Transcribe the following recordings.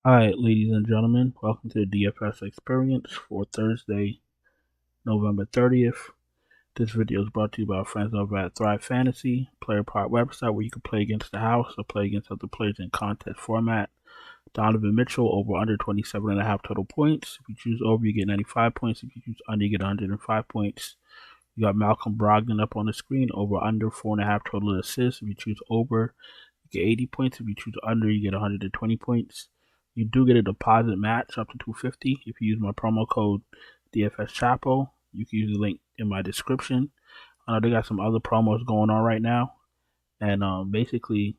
Alright, ladies and gentlemen, welcome to the DFS experience for Thursday, November 30th. This video is brought to you by our friends over at Thrive Fantasy, player part website where you can play against the house or play against other players in contest format. Donovan Mitchell over under 27.5 total points. If you choose over, you get 95 points. If you choose under, you get 105 points. You got Malcolm Brogdon up on the screen, over under 4.5 total assists. If you choose over, you get 80 points. If you choose under, you get 120 points. You do get a deposit match up to 250 if you use my promo code DFS Chapo. You can use the link in my description. I know they got some other promos going on right now, and basically,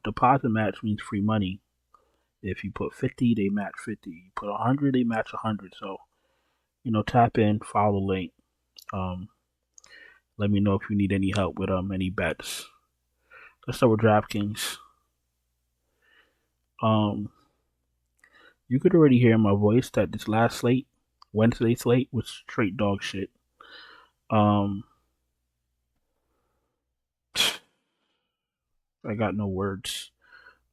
deposit match means free money. If you put 50, they match 50. You put 100, they match 100. So, tap in, follow the link. Let me know if you need any help with any bets. Let's start with DraftKings. You could already hear in my voice that this last slate, Wednesday slate, was straight dog shit. I got no words.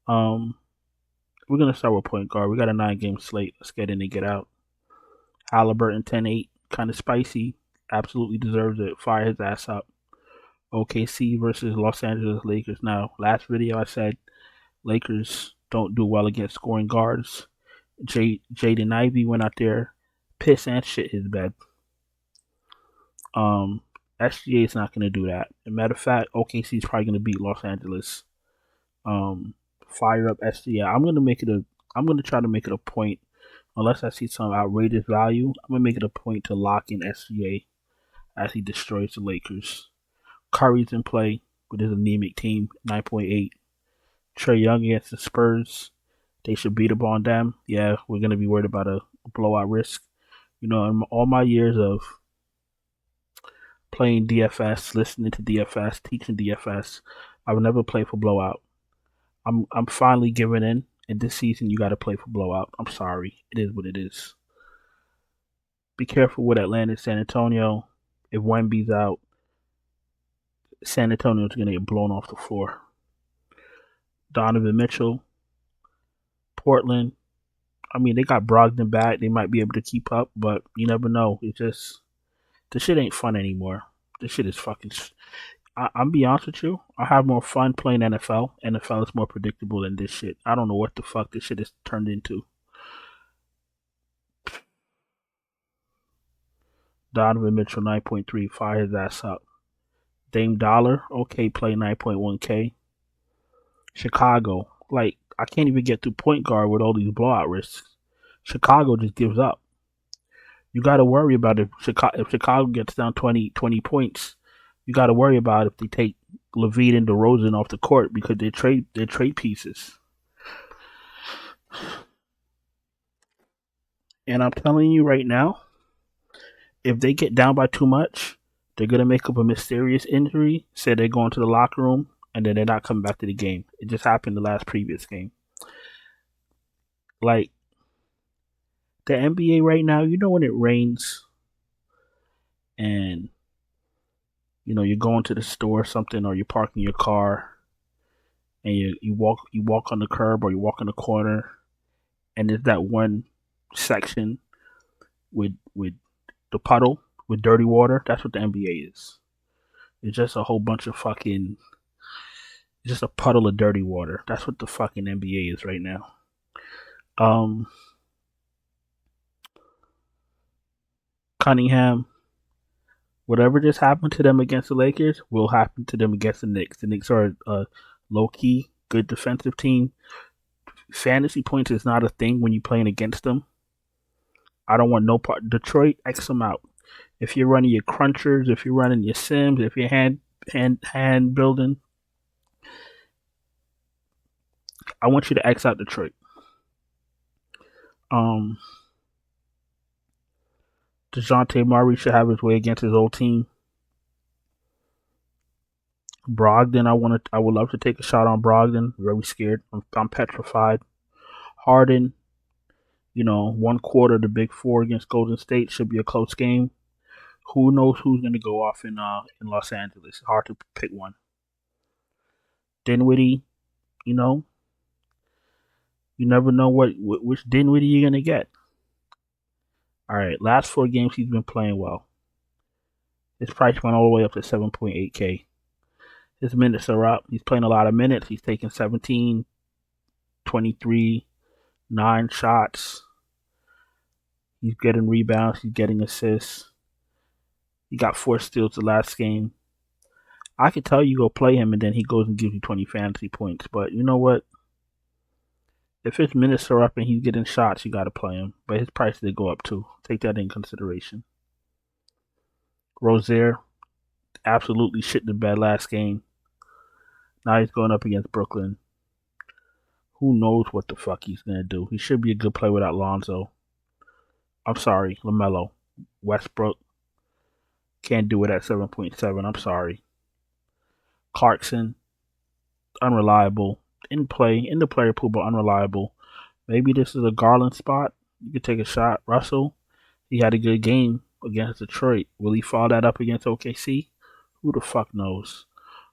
We're gonna start with point guard. We got a 9-game slate. Let's get in and get out. Halliburton 10-8, kind of spicy. Absolutely deserves it. Fire his ass up. OKC versus Los Angeles Lakers. Now, last video I said Lakers don't do well against scoring guards. Jaden Ivey went out there, piss and shit his bed. SGA is not going to do that. As a matter of fact, OKC is probably going to beat Los Angeles. Fire up SGA. I'm going to try to make it a point, unless I see some outrageous value. I'm going to make it a point to lock in SGA as he destroys the Lakers. Curry's in play with his anemic team, 9.8. Trae Young against the Spurs. They should beat up on them. Yeah, we're going to be worried about a blowout risk. In all my years of playing DFS, listening to DFS, teaching DFS, I've never played for blowout. I'm finally giving in, and this season you got to play for blowout. I'm sorry. It is what it is. Be careful with Atlanta, San Antonio. If Wemby's out, San Antonio's going to get blown off the floor. Donovan Mitchell, Portland. I mean, they got Brogdon back. They might be able to keep up, but you never know. This shit ain't fun anymore. This shit is fucking. I'm be honest with you. I have more fun playing NFL. NFL is more predictable than this shit. I don't know what the fuck this shit is turned into. Donovan Mitchell 9.3, fire his ass up. Dame Dollar, okay, play 9.1K. Chicago, like I can't even get through point guard with all these blowout risks. Chicago just gives up. You got to worry about if Chicago gets down 20 points. You got to worry about if they take Levine and DeRozan off the court because they're trade pieces. And I'm telling you right now, if they get down by too much, they're gonna make up a mysterious injury. Say they're going to the locker room, and then they're not coming back to the game. It just happened the last previous game. Like the NBA right now, when it rains, and you're going to the store or something, or you're parking your car, and you walk on the curb or you walk in the corner, and there's that one section with the puddle with dirty water. That's what the NBA is. It's just a whole bunch of fucking, just a puddle of dirty water. That's what the fucking NBA is right now. Cunningham, whatever just happened to them against the Lakers will happen to them against the Knicks. The Knicks are a low key good defensive team. Fantasy points is not a thing when you're playing against them. I don't want no part. Detroit, X them out. If you're running your crunchers, if you're running your sims, if you're hand building, I want you to X out Detroit. DeJounte Murray should have his way against his old team. Brogdon, I would love to take a shot on Brogdon. Very scared. I'm petrified. Harden, one quarter of the big four against Golden State should be a close game. Who knows who's going to go off in Los Angeles? It's hard to pick one. Dinwiddie, You never know which Dinwiddie you're gonna get. All right, last 4 games he's been playing well. His price went all the way up to 7.8K. His minutes are up. He's playing a lot of minutes. He's taking 17, 23, 9 shots. He's getting rebounds. He's getting assists. He got 4 steals the last game. I could tell you go play him, and then he goes and gives you 20 fantasy points. But you know what? If his minutes are up and he's getting shots, you got to play him. But his price did go up too. Take that in consideration. Rozier absolutely shit the bed last game. Now he's going up against Brooklyn. Who knows what the fuck he's going to do? He should be a good player without Lonzo. I'm sorry, LaMelo. Westbrook can't do it at 7.7. I'm sorry. Clarkson, unreliable. In the player pool, but unreliable. Maybe this is a Garland spot. You could take a shot. Russell, he had a good game against Detroit. Will he follow that up against OKC? Who the fuck knows?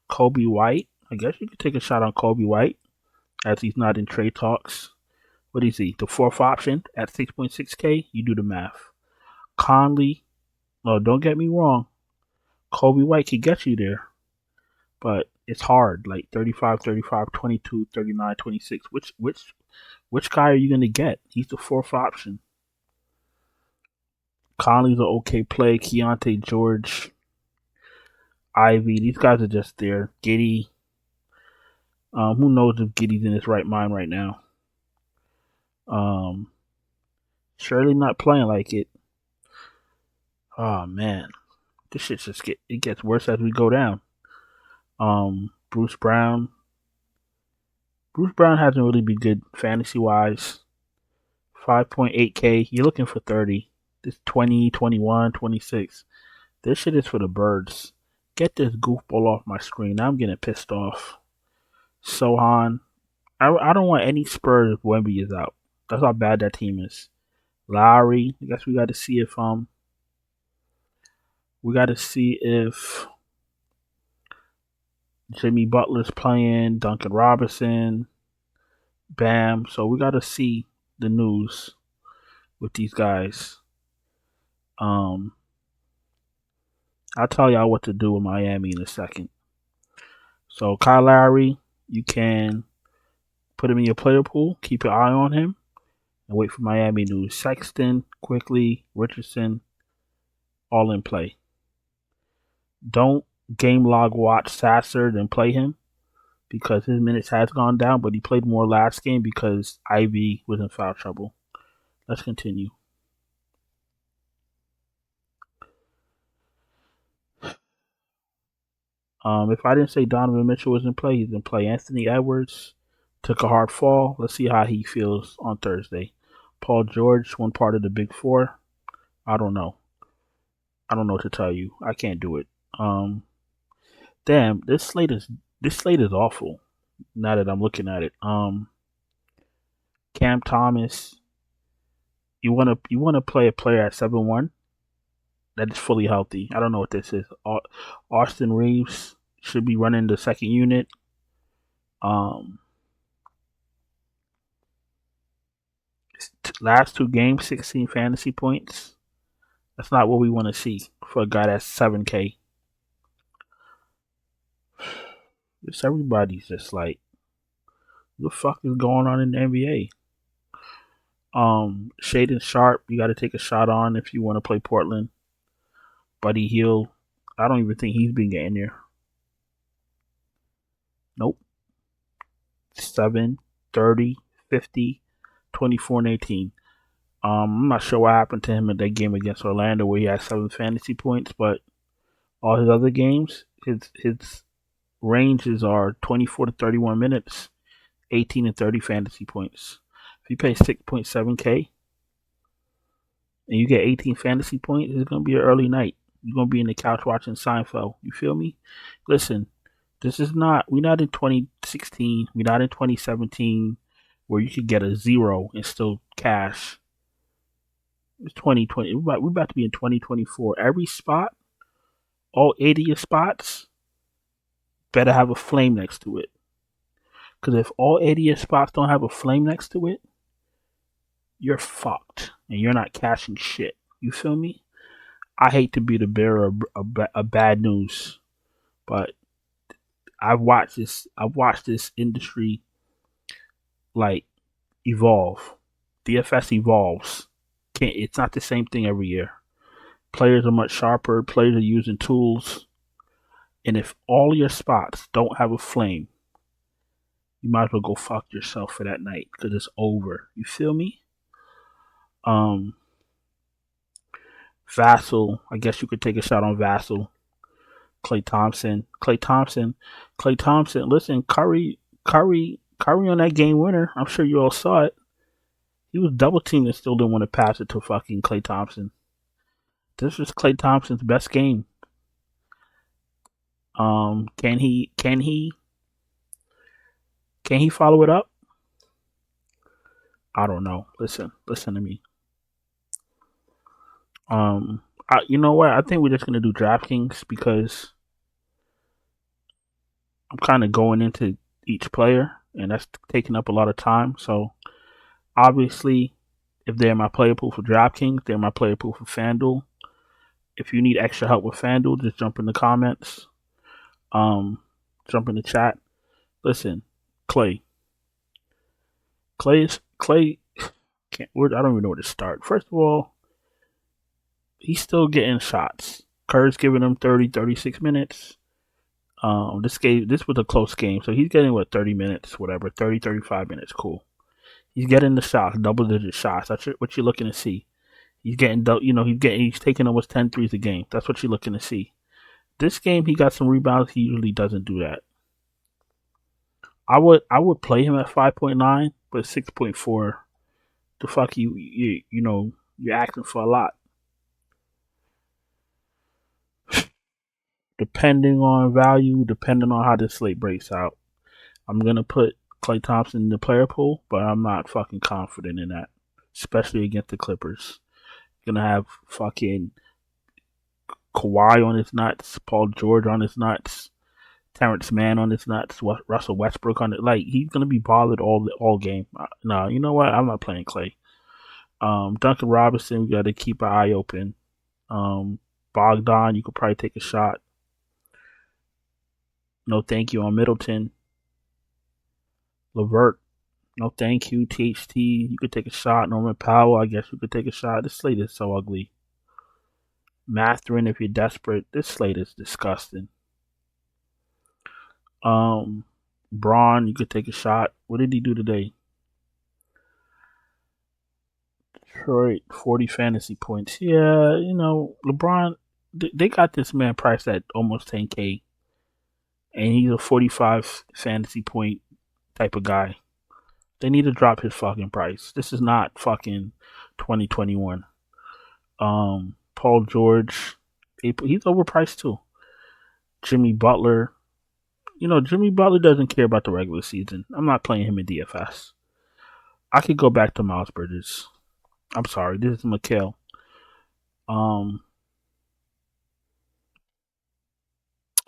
Kobe White, I guess you could take a shot on Kobe White as he's not in trade talks. What is he? The 4th option at 6.6K? You do the math. Conley, no, don't get me wrong. Kobe White could get you there. But it's hard, like 35, 35, 22, 39, 26. Which guy are you going to get? He's the 4th option. Conley's an okay play. Keontae George, Ivy, these guys are just there. Giddey. Who knows if Giddey's in his right mind right now? Surely not playing like it. Oh man, this shit it gets worse as we go down. Bruce Brown. Bruce Brown hasn't really been good fantasy wise. 5.8K. You're looking for 30. This 20, 21, 26. This shit is for the birds. Get this goofball off my screen. Now I'm getting pissed off. Sohan. I don't want any Spurs if Wemby is out. That's how bad that team is. Lowry. I guess we got to see if Jimmy Butler's playing, Duncan Robinson, Bam. So we got to see the news with these guys. I'll tell y'all what to do with Miami in a second. So Kyle Lowry, you can put him in your player pool, keep your eye on him, and wait for Miami news. Sexton, Quickly, Richardson, all in play. Don't game log watch Sasser then play him because his minutes has gone down, but he played more last game because Ivy was in foul trouble. Let's continue. If I didn't say Donovan Mitchell was in play, he's in play. Anthony Edwards took a hard fall. Let's see how he feels on Thursday. Paul George, one part of the big 4. I don't know. I don't know what to tell you. I can't do it. Damn, this slate is awful. Now that I'm looking at it. Cam Thomas. You wanna play a player at 7-1 that is fully healthy. I don't know what this is. Austin Reeves should be running the second unit. Last 2 games, 16 fantasy points. That's not what we want to see for a guy that's 7K. Just everybody's just like, what the fuck is going on in the NBA? Shaden Sharp, you got to take a shot on if you want to play Portland. Buddy Hield, I don't even think he's been getting there. Nope. 7, 30, 50, 24, and 18. I'm not sure what happened to him in that game against Orlando where he had 7 fantasy points, but all his other games, his ranges are 24 to 31 minutes, 18 and 30 fantasy points. If you pay 6.7K and you get 18 fantasy points, it's going to be an early night. You're going to be in the couch watching Seinfeld. You feel me? Listen, we're not in 2016. We're not in 2017 where you could get a 0 and still cash. It's 2020. We're about to be in 2024. Every spot, all 80 spots, better have a flame next to it. Because if all 80 of your spots don't have a flame next to it, you're fucked. And you're not cashing shit. You feel me? I hate to be the bearer of bad news, but I've watched this industry like evolve. DFS evolves. It's not the same thing every year. Players are much sharper. Players are using tools. And if all your spots don't have a flame, you might as well go fuck yourself for that night because it's over. You feel me? Vassal. I guess you could take a shot on Vassal. Klay Thompson. Listen, Curry on that game winner. I'm sure you all saw it. He was double teamed and still didn't want to pass it to fucking Klay Thompson. This was Klay Thompson's best game. Can he follow it up? I don't know. Listen to me. You know what? I think we're just gonna do DraftKings because I'm kind of going into each player, and that's taking up a lot of time. So obviously, if they're my player pool for DraftKings, they're my player pool for FanDuel. If you need extra help with FanDuel, just jump in the comments. Jump in the chat. Listen, Klay. Klay. I don't even know where to start. First of all, he's still getting shots. Kerr's giving him 30, 36 minutes. This was a close game, so he's getting 30 minutes, whatever, 30, 35 minutes, cool. He's getting the shots, double-digit shots. That's what you're looking to see. He's getting, he's taking almost 10 threes a game. That's what you're looking to see. This game, he got some rebounds. He usually doesn't do that. I would play him at 5.9, but 6.4. The fuck you're asking for a lot. Depending on value, depending on how this slate breaks out, I'm gonna put Klay Thompson in the player pool, but I'm not fucking confident in that, especially against the Clippers. Gonna have fucking Kawhi on his nuts, Paul George on his nuts, Terrence Mann on his nuts, Russell Westbrook on it. Like, he's gonna be bothered all game. No, you know what? I'm not playing Klay. Duncan Robinson, we got to keep our eye open. Bogdan, you could probably take a shot. No thank you on Middleton. Levert, no thank you. THT, you could take a shot. Norman Powell, I guess you could take a shot. This slate is so ugly. Mathurin, if you're desperate. This slate is disgusting. Braun, you could take a shot. What did he do today? Detroit, 40 fantasy points. Yeah, LeBron, they got this man priced at almost 10K. And he's a 45 fantasy point type of guy. They need to drop his fucking price. This is not fucking 2021. Paul George, he's overpriced too. Jimmy Butler. Jimmy Butler doesn't care about the regular season. I'm not playing him in DFS. I could go back to Miles Bridges. I'm sorry, this is Mikal.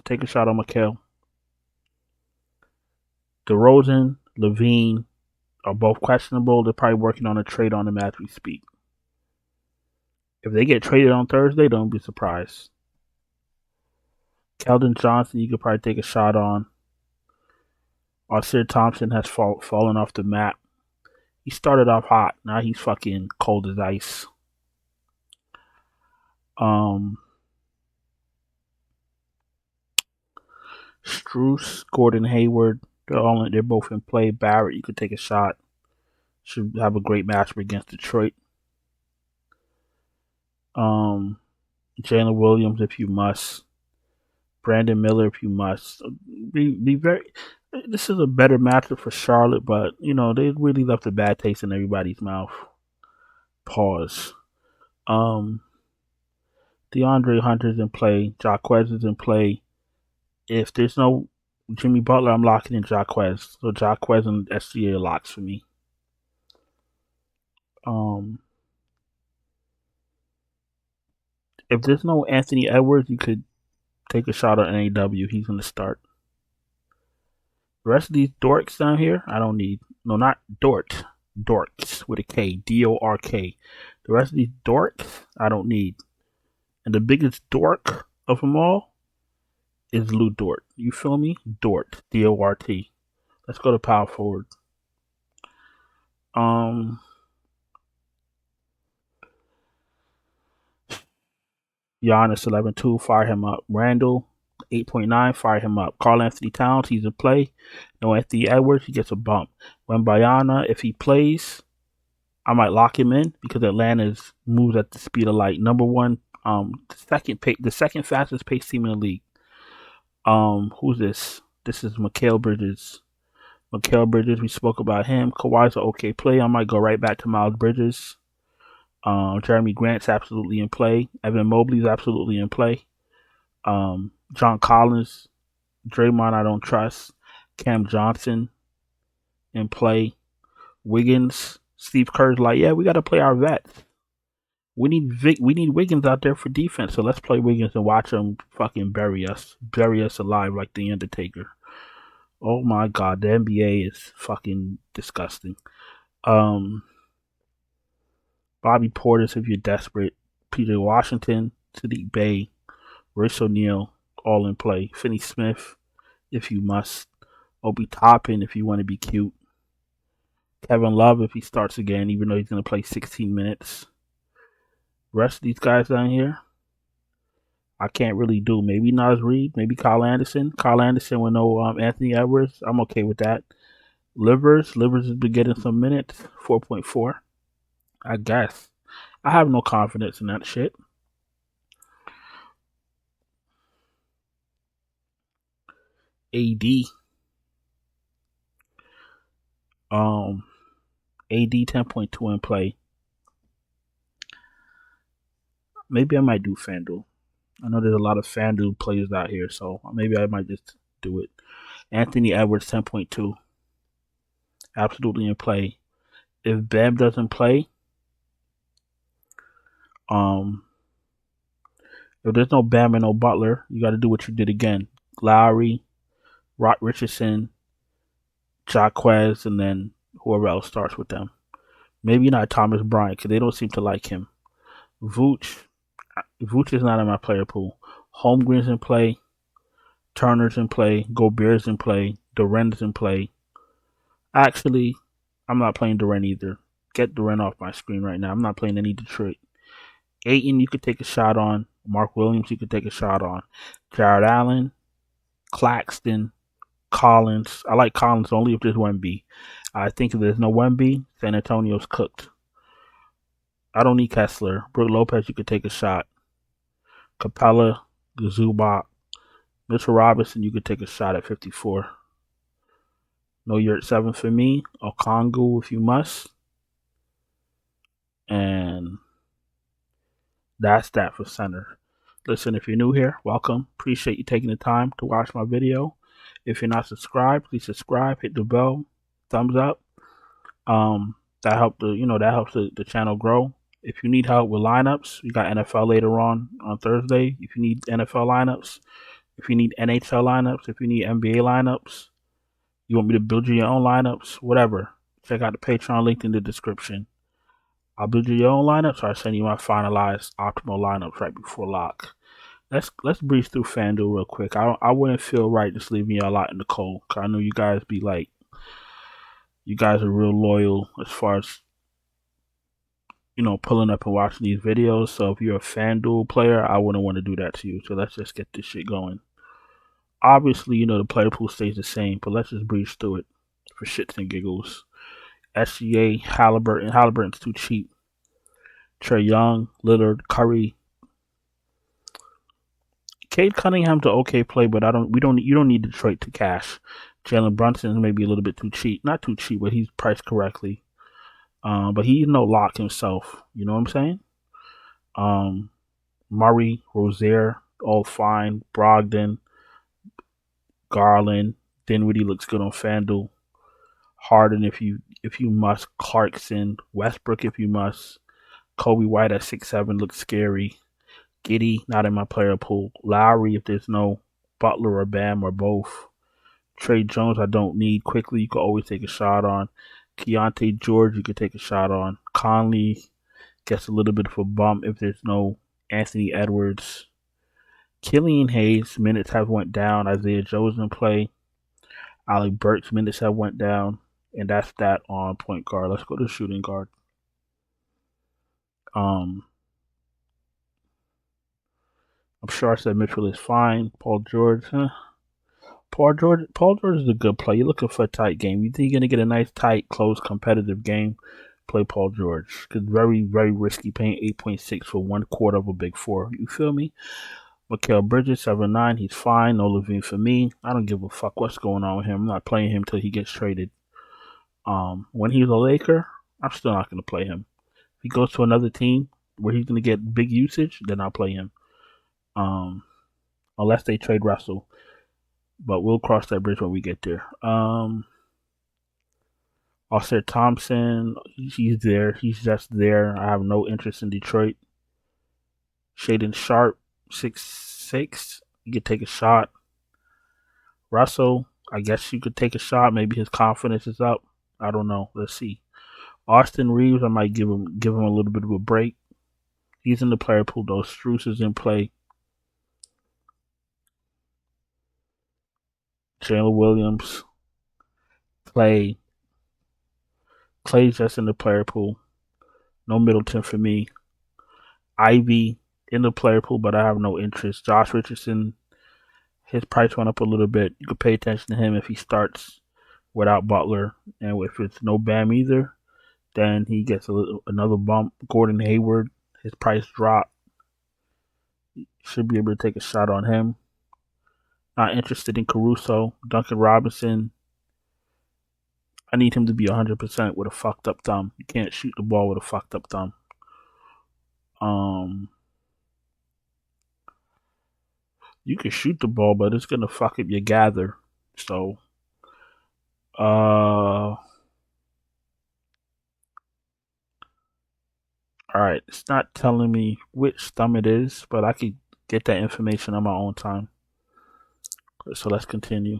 Take a shot on Mikal. DeRozan, Levine are both questionable. They're probably working on a trade on them as we speak. If they get traded on Thursday, don't be surprised. Keldon Johnson, you could probably take a shot on. Austin Thompson has fallen off the map. He started off hot. Now he's fucking cold as ice. Strus, Gordon Hayward, they're both in play. Barrett, you could take a shot. Should have a great matchup against Detroit. Jalen Williams, if you must. Brandon Miller, if you must. Be very. This is a better matchup for Charlotte, but they really left a bad taste in everybody's mouth. Pause. DeAndre Hunter's in play. Jaquez is in play. If there's no Jimmy Butler, I'm locking in Jaquez. So Jaquez and SGA locks for me. If there's no Anthony Edwards, you could take a shot on NAW. He's going to start. The rest of these dorks down here, I don't need. No, not dort. Dorks with a K. DORK. The rest of these dorks, I don't need. And the biggest dork of them all is Lou Dort. You feel me? Dort. DORT. Let's go to power forward. Giannis 11-2, fire him up. Randall 8.9, fire him up. Karl Anthony Towns, he's a play. No Anthony Edwards, he gets a bump. Wembanyama, if he plays, I might lock him in because Atlanta's moves at the speed of light. Number one, the second fastest paced team in the league. Who's this? This is Mikal Bridges. Mikal Bridges, we spoke about him. Kawhi's an okay play. I might go right back to Miles Bridges. Jeremy Grant's absolutely in play. Evan Mobley's absolutely in play. John Collins, Draymond, I don't trust. Cam Johnson in play. Wiggins, Steve Kerr's like, yeah, we got to play our vets. We need Wiggins out there for defense, so let's play Wiggins and watch him fucking bury us alive like the Undertaker. Oh my God, the NBA is fucking disgusting. Bobby Portis, if you're desperate. Peter Washington, Sadiq Bey, Royce O'Neal, all in play. Finney Smith, if you must. Obi Toppin, if you want to be cute. Kevin Love, if he starts again, even though he's going to play 16 minutes. Rest of these guys down here, I can't really do. Maybe Naz Reid, maybe Kyle Anderson. Kyle Anderson with no Anthony Edwards. I'm okay with that. Livers has been getting some minutes. 4.4. I guess. I have no confidence in that shit. AD 10.2 in play. Maybe I might do FanDuel. I know there's a lot of FanDuel players out here, so maybe I might just do it. Anthony Edwards 10.2. Absolutely in play. If Bam doesn't play, if there's no Bam and no Butler, you got to do what you did again. Lowry, Rock Richardson, Jaquez, and then whoever else starts with them. Maybe not Thomas Bryant because they don't seem to like him. Vooch is not in my player pool. Holmgren's in play. Turner's in play. Gobert's in play. Durant's in play. Actually, I'm not playing Durant either. Get Durant off my screen right now. I'm not playing any Detroit. Ayton, you could take a shot on. Mark Williams, you could take a shot on. Jared Allen, Claxton, Collins. I like Collins only if there's Wemby. I think if there's no Wemby, San Antonio's cooked. I don't need Kessler. Brook Lopez, you could take a shot. Capella, Zubac, Mitchell Robinson, you could take a shot at 54. No, you're at 7 for me. Okongwu, if you must. And that's that for center. Listen, if you're new here, welcome. Appreciate you taking the time to watch my video. If you're not subscribed, please subscribe. Hit the bell. Thumbs up. That helps the channel grow. If you need help with lineups, we got NFL later on Thursday. If you need NFL lineups, if you need NHL lineups, if you need NBA lineups, you want me to build you your own lineups, whatever. Check out the Patreon link in the description. I'll build you your own lineups, or I'll send you my finalized optimal lineups right before lock. Let's breeze through FanDuel real quick. I wouldn't feel right just leaving y'all out in the cold, because I know you guys be like, you guys are real loyal as far as pulling up and watching these videos. So if you're a FanDuel player, I wouldn't want to do that to you. So let's just get this shit going. Obviously, the player pool stays the same, but let's just breeze through it for shits and giggles. SGA, Halliburton's too cheap. Trae Young, Lillard, Curry. Cade Cunningham's an okay play, but you don't need Detroit to cash. Jalen Brunson's maybe a little bit too cheap. Not too cheap, but he's priced correctly. But he's no lock himself. You know what I'm saying? Murray, Rozier, all fine. Brogdon, Garland, Dinwiddie looks good on FanDuel. Harden, if you must. Clarkson, Westbrook, if you must. Kobe White at 6'7" looks scary. Giddey, not in my player pool. Lowry, if there's no Butler or Bam or both. Trey Jones, I don't need quickly. You could always take a shot on. Keontae George, you could take a shot on. Conley gets a little bit of a bump if there's no Anthony Edwards. Killian Hayes, minutes have went down. Isaiah Joe's in play. Alec Burks, minutes have went down. And that's that on point guard. Let's go to shooting guard. I'm sure I said Mitchell is fine. Paul George, Paul George is a good play. You're looking for a tight game. You think you're gonna get a nice, tight, close, competitive game? Play Paul George. Because very, very risky paying 8.6 for 1/4 of a big four. You feel me? Mikal Bridges 7'9". He's fine. No Levine for me. I don't give a fuck what's going on with him. I'm not playing him till he gets traded. When he's a Laker, I'm still not gonna play him. If he goes to another team where he's gonna get big usage, then I'll play him. Unless they trade Russell. But we'll cross that bridge when we get there. Austin Thompson, he's there. He's just there. I have no interest in Detroit. Shaden Sharp, 6'6". You could take a shot. Russell, I guess you could take a shot. Maybe his confidence is up. I don't know. Let's see. Austin Reeves, I might give him a little bit of a break. He's in the player pool though. Strus is in play. Jalen Williams, Clay's just in the player pool. No Middleton for me. Ivy in the player pool, but I have no interest. Josh Richardson, his price went up a little bit. You could pay attention to him if he starts without Butler, and if it's no Bam either, then he gets another bump. Gordon Hayward, his price dropped. Should be able to take a shot on him. Not interested in Caruso. Duncan Robinson, I need him to be 100% with a fucked up thumb. You can't shoot the ball with a fucked up thumb. You can shoot the ball, but it's gonna fuck up your gather. So, all right. It's not telling me which thumb it is, but I could get that information on my own time. So let's continue.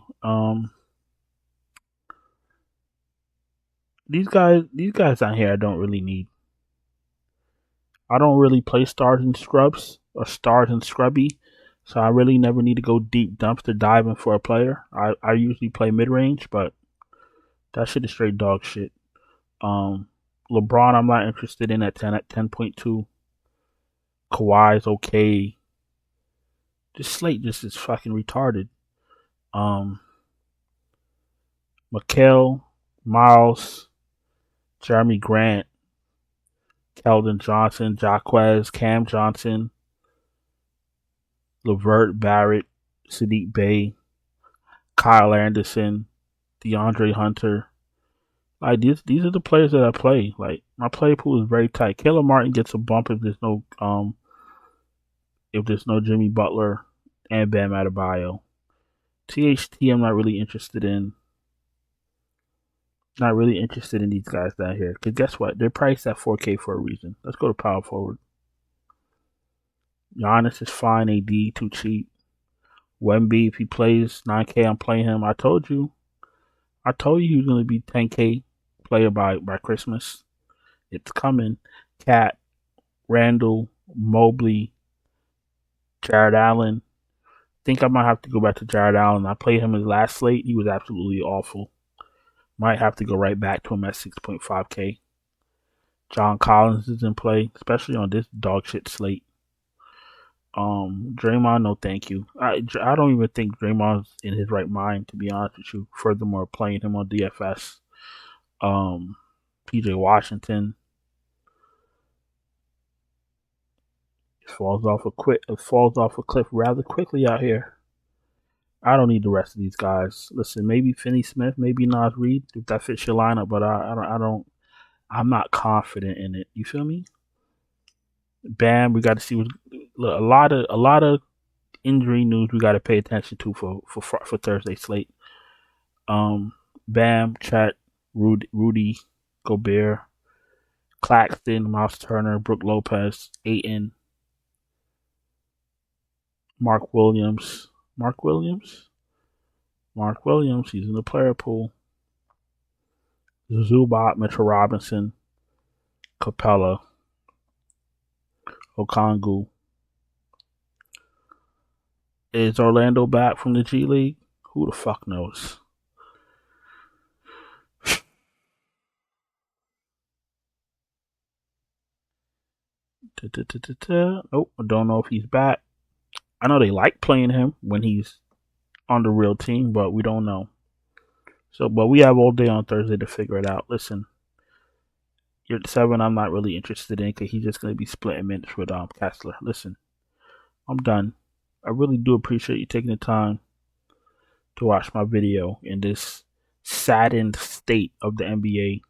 These guys down here, I don't really need. I don't really play stars and scrubs or stars and scrubby, so I really never need to go deep dumpster diving for a player. I usually play mid range, but that shit is straight dog shit. LeBron, I'm not interested in at 10.2. Kawhi's okay. This slate just is fucking retarded. Mikal, Miles, Jeremy Grant, Keldon Johnson, Jaquez, Cam Johnson, LeVert Barrett, Sadiq Bey, Kyle Anderson, DeAndre Hunter. Like these are the players that I play. Like my play pool is very tight. Caleb Martin gets a bump if there's no Jimmy Butler and Bam Adebayo. THT I'm not really interested in. Not really interested in these guys down here. Because guess what? They're priced at 4K for a reason. Let's go to power forward. Giannis is fine. AD, too cheap. Wemby, if he plays 9K, I'm playing him. I told you he was going to be 10K player by Christmas. It's coming. Cat, Randall, Mobley, Jared Allen. I think I might have to go back to Jared Allen. I played him his last slate. He was absolutely awful. Might have to go right back to him at 6.5K. John Collins is in play, especially on this dog shit slate. Draymond, no thank you. I don't even think Draymond's in his right mind, to be honest with you. Furthermore, playing him on DFS. PJ Washington. It falls off a cliff rather quickly out here. I don't need the rest of these guys. Listen, maybe Finney Smith, maybe Nas Reed, if that fits your lineup, but I'm not confident in it. You feel me? Bam, we got to see a lot of injury news we got to pay attention to for Thursday slate. Bam, Chet, Rudy, Gobert, Claxton, Miles Turner, Brook Lopez, Ayton, Mark Williams. Mark Williams, he's in the player pool. Zubac, Mitchell Robinson, Capella, Okongwu. Is Orlando back from the G League? Who the fuck knows? Nope, I don't know if he's back. I know they like playing him when he's on the real team, but we don't know. So, but we have all day on Thursday to figure it out. Listen, your 7, I'm not really interested in because he's just going to be splitting minutes with Kessler. Listen, I'm done. I really do appreciate you taking the time to watch my video in this saddened state of the NBA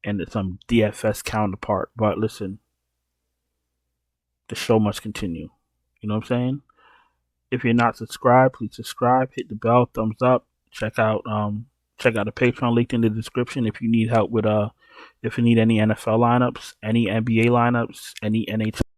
and some DFS counterpart. But listen, the show must continue. You know what I'm saying? If you're not subscribed, please subscribe. Hit the bell, thumbs up. Check out the Patreon linked in the description if you need help with if you need any NFL lineups, any NBA lineups, any NHL